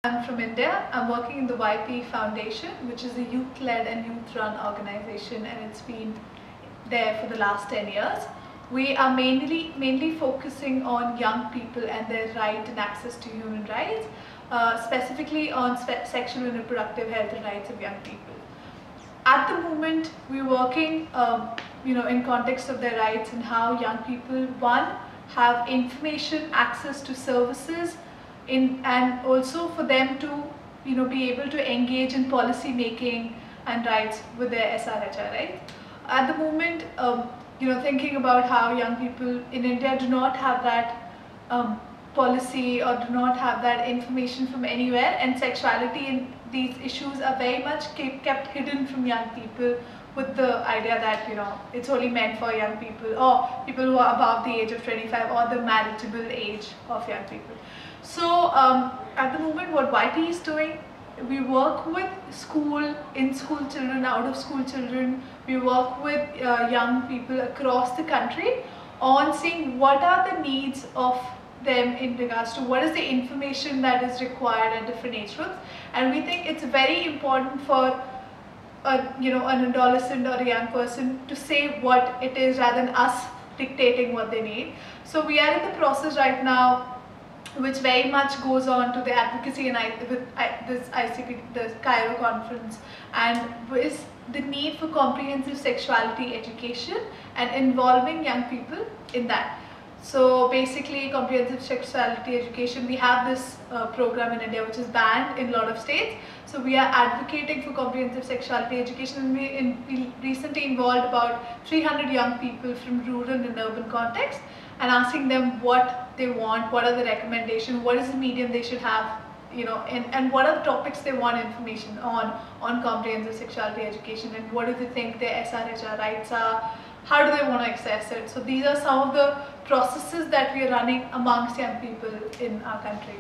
I'm from India. I'm working in the YP Foundation, which is a youth-led and youth-run organization, and it's been there for the last 10 years. We are mainly focusing on young people and their right and access to human rights, specifically on sexual and reproductive health and rights of young people. At the moment, we're working, in context of their rights and how young people, one, have information, access to services, and also for them to, be able to engage in policy making and rights with their SRHR rights. At the moment, thinking about how young people in India do not have that policy or do not have that information from anywhere, and sexuality and these issues are very much kept hidden from young people, with the idea that it's only meant for young people or people who are above the age of 25 or the marriageable age of young people. So at the moment, what YP is doing, we work with in-school children, out-of-school children. We work with young people across the country on seeing what are the needs of them in regards to what is the information that is required at different age groups. And we think it's very important for an adolescent or a young person to say what it is rather than us dictating what they need. So we are in the process right now, which very much goes on to the advocacy and with this ICP, the Cairo conference, and with the need for comprehensive sexuality education and involving young people in that. So basically, comprehensive sexuality education, we have this program in India which is banned in a lot of states. So we are advocating for comprehensive sexuality education, and we recently involved about 300 young people from rural and urban contexts and asking them what they want, what are the recommendations, what is the medium they should have, and what are the topics they want information on comprehensive sexuality education, and what do they think their SRHR rights are, how do they want to access it. So these are some of the processes that we are running amongst young people in our country.